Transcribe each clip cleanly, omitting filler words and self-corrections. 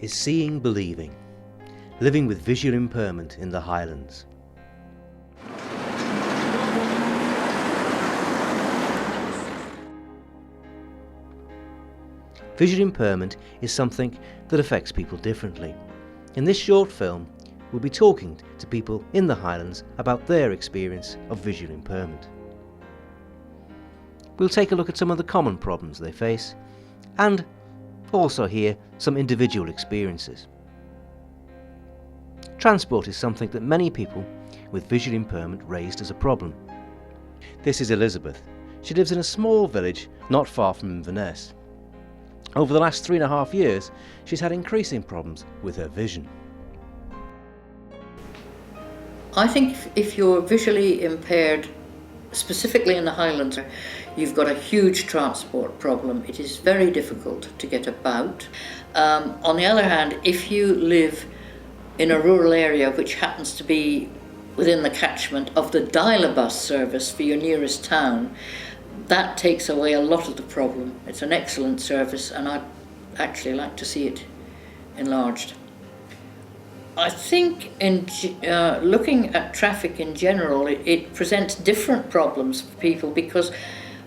is Seeing Believing, living with visual impairment in the Highlands. Visual impairment is something that affects people differently. In this short film, we'll be talking to people in the Highlands about their experience of visual impairment. We'll take a look at some of the common problems they face and also hear some individual experiences. Transport is something that many people with visual impairment raised as a problem. This is Elizabeth. She lives in a small village not far from Inverness. Over the last 3.5 years, she's had increasing problems with her vision. I think if you're visually impaired, specifically in the Highlands, you've got a huge transport problem. It is very difficult to get about. On the other hand, if you live in a rural area which happens to be within the catchment of the dial-a-bus service for your nearest town, that takes away a lot of the problem. It's an excellent service and I'd actually like to see it enlarged. I think in looking at traffic in general, it presents different problems for people because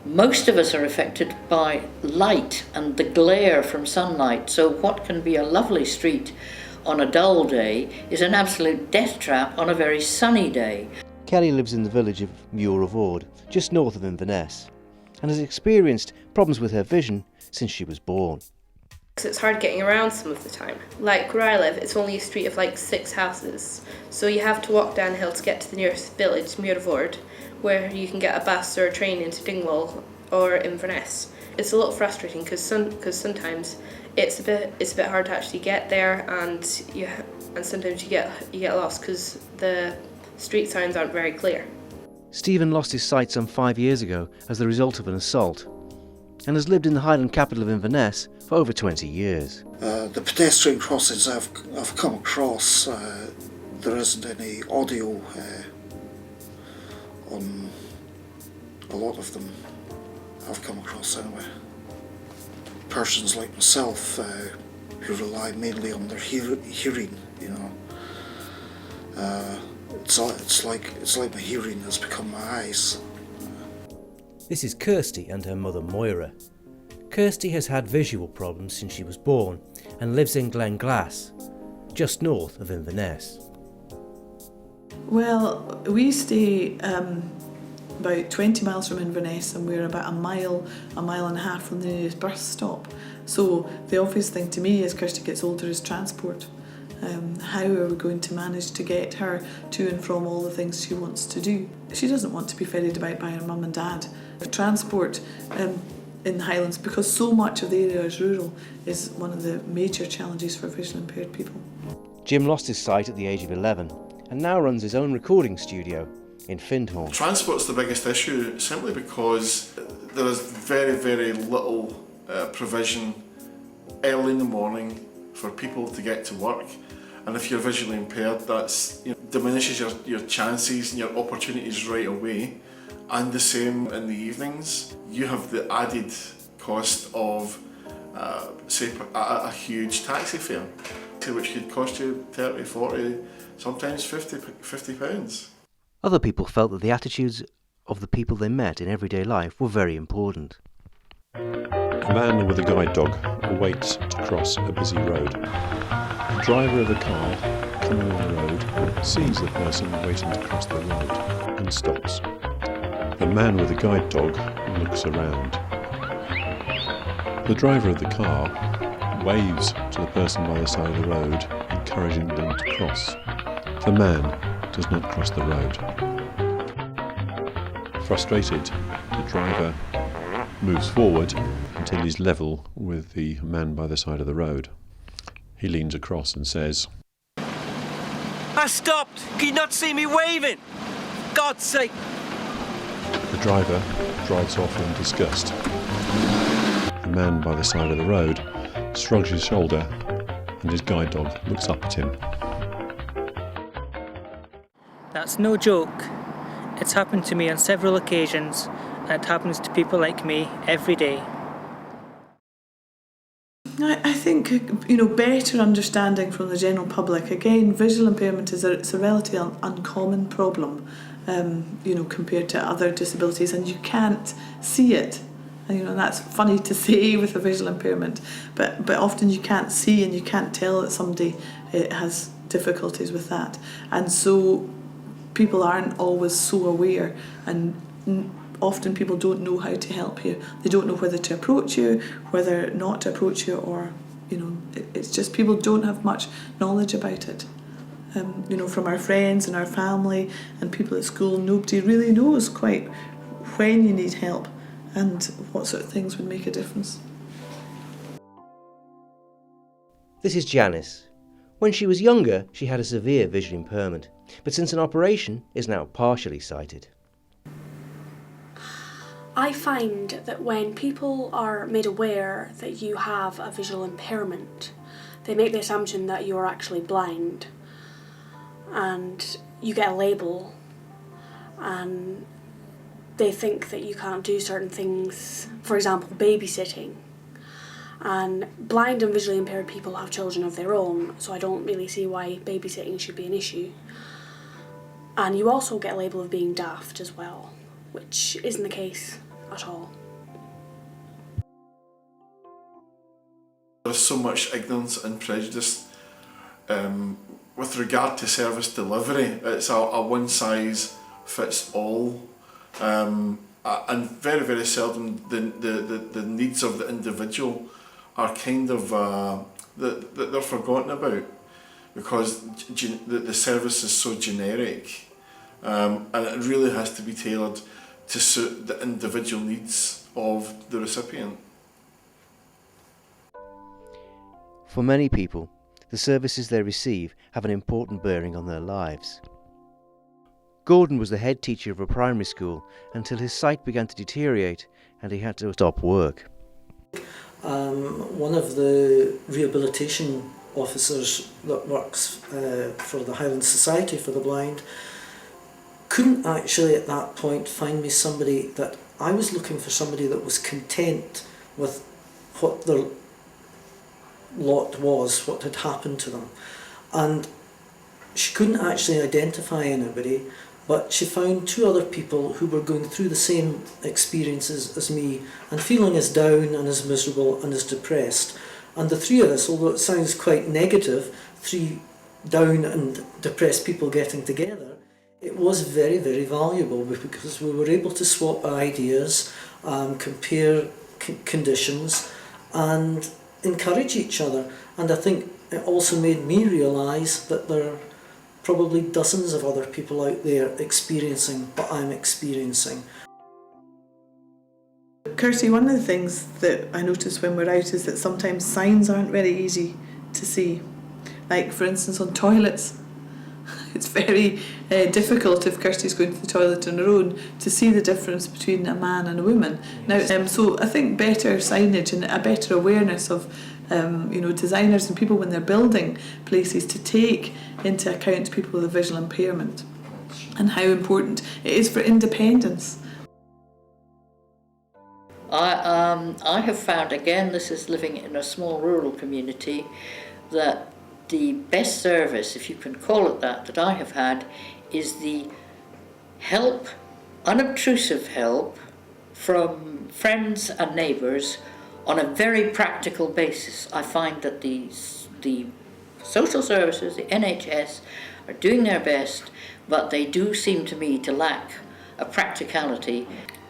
most of us are affected by light and the glare from sunlight. So what can be a lovely street on a dull day is an absolute death trap on a very sunny day. Kelly lives in the village of Muir of Ord, just north of Inverness, and has experienced problems with her vision since she was born. It's hard getting around some of the time. Like where I live, it's only a street of like 6 houses, so you have to walk downhill to get to the nearest village, Muir of Ord, where you can get a bus or a train into Dingwall or Inverness. It's a little frustrating because sometimes it's a bit hard to actually get there, and sometimes you get lost because the street signs aren't very clear. Stephen lost his sight some 5 years ago as the result of an assault, and has lived in the Highland capital of Inverness for over 20 years. The pedestrian crossings I've come across, there isn't any audio on a lot of them I've come across anyway. Persons like myself who rely mainly on their hearing, you know. It's like my hearing has become my eyes. This is Kirsty and her mother Moira. Kirsty has had visual problems since she was born and lives in Glenglass, just north of Inverness. Well, we stay about 20 miles from Inverness, and we're about a mile and a half from the nearest bus stop. So the obvious thing to me as Kirsty gets older is transport. How are we going to manage to get her to and from all the things she wants to do? She doesn't want to be ferried about by her mum and dad. Transport in the Highlands, because so much of the area is rural, is one of the major challenges for visually impaired people. Jim lost his sight at the age of 11 and now runs his own recording studio in Findhorn. Transport's the biggest issue simply because there is very, very little provision early in the morning for people to get to work, and if you're visually impaired, that's diminishes your chances and your opportunities right away. And the same in the evenings. You have the added cost of say a huge taxi fare, which could cost you 30, 40, sometimes 50 pounds. Other people felt that the attitudes of the people they met in everyday life were very important. A man with a guide dog waits to cross a busy road. The driver of a car coming on the road sees the person waiting to cross the road and stops. The man with the guide dog looks around. The driver of the car waves to the person by the side of the road, encouraging them to cross. The man does not cross the road. Frustrated, the driver moves forward until he's level with the man by the side of the road. He leans across and says, "I stopped! Can you not see me waving? God's sake!" The driver drives off in disgust. The man by the side of the road shrugs his shoulder and his guide dog looks up at him. That's no joke. It's happened to me on several occasions, and it happens to people like me every day. I think, better understanding from the general public. Again, visual impairment it's a relatively uncommon problem, compared to other disabilities, and you can't see it. And, that's funny to say with a visual impairment, but often you can't see and you can't tell that somebody has difficulties with that. And so people aren't always so aware, and often people don't know how to help you. They don't know whether to approach you, whether not to approach you, or, it's just people don't have much knowledge about it. From our friends and our family and people at school, nobody really knows quite when you need help and what sort of things would make a difference. This is Janice. When she was younger, she had a severe visual impairment, but since an operation is now partially sighted. I find that when people are made aware that you have a visual impairment, they make the assumption that you are actually blind, and you get a label, and they think that you can't do certain things, for example babysitting. And blind and visually impaired people have children of their own, so I don't really see why babysitting should be an issue. And you also get a label of being daft as well, which isn't the case at all. There's so much ignorance and prejudice with regard to service delivery. It's a one size fits all, and very, very seldom the needs of the individual are kind of they're forgotten about, because the service is so generic, and it really has to be tailored to suit the individual needs of the recipient. For many people, the services they receive have an important bearing on their lives. Gordon was the head teacher of a primary school until his sight began to deteriorate and he had to stop work. One of the rehabilitation officers that works for the Highland Society for the Blind couldn't actually at that point find me somebody that I was looking for, somebody that was content with what their lot was, what had happened to them. And she couldn't actually identify anybody, but she found two other people who were going through the same experiences as me and feeling as down and as miserable and as depressed. And the three of us, although it sounds quite negative, three down and depressed people getting together, it was very, very valuable because we were able to swap ideas, compare conditions and encourage each other. And I think it also made me realise that there are probably dozens of other people out there experiencing what I'm experiencing. Kirsty, one of the things that I notice when we're out is that sometimes signs aren't very easy to see. Like, for instance, on toilets. It's very difficult if Kirsty's going to the toilet on her own to see the difference between a man and a woman. Now, so I think better signage and a better awareness of designers and people when they're building places to take into account people with a visual impairment and how important it is for independence. I have found, again, this is living in a small rural community, that the best service, if you can call it that I have had, is the help, unobtrusive help from friends and neighbours on a very practical basis. I find that the social services, the NHS, are doing their best, but they do seem to me to lack a practicality.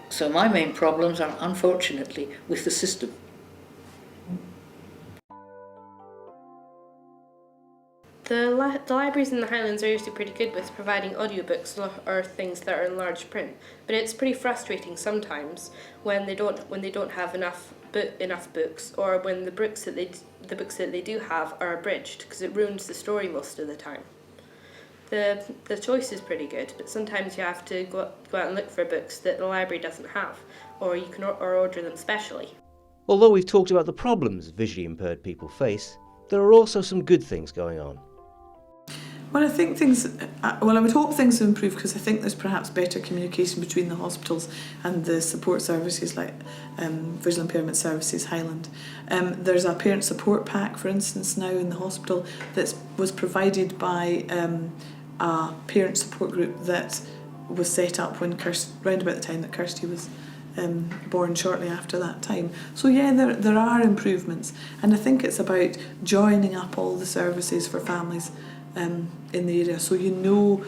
So my main problems are, unfortunately, with the system. The libraries in the Highlands are usually pretty good with providing audiobooks or things that are in large print, but it's pretty frustrating sometimes when they don't have enough books, or when the books that they do have are abridged, because it ruins the story most of the time. The choice is pretty good, but sometimes you have to go out and look for books that the library doesn't have, or you can order them specially. Although we've talked about the problems visually impaired people face, there are also some good things going on. Well, I think I would hope things have improved, because I think there's perhaps better communication between the hospitals and the support services like Visual Impairment Services Highland. There's a parent support pack, for instance, now in the hospital that was provided by a parent support group that was set up when round about the time that Kirsty was born, shortly after that time. So yeah, there are improvements, and I think it's about joining up all the services for families in the area, so you know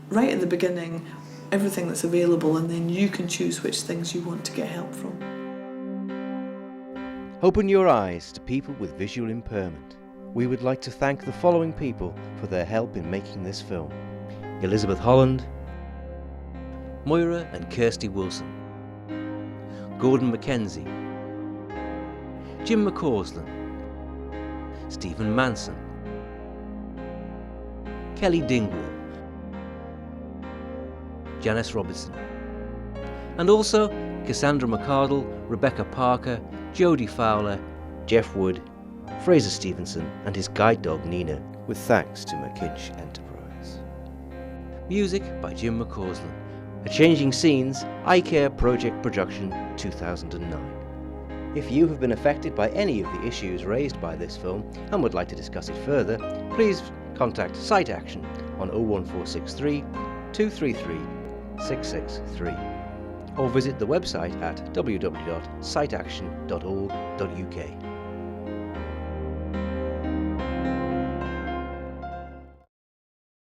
right at the beginning everything that's available, and then you can choose which things you want to get help from. Open your eyes to people with visual impairment. We would like to thank the following people for their help in making this film: Elizabeth Holland, Moira and Kirsty Wilson, Gordon Mackenzie, Jim McCausland, Stephen Manson, Kelly Dingwall, Janice Robertson, and also Cassandra McCardle, Rebecca Parker, Jodie Fowler, Jeff Wood, Fraser Stevenson and his guide dog Nina, with thanks to Merkinch Enterprise. Music by Jim McCausland. A Changing Scenes iCare Project Production 2009. If you have been affected by any of the issues raised by this film and would like to discuss it further, please contact Sight Action on 01463 233 663 or visit the website at www.sigtaction.org.uk.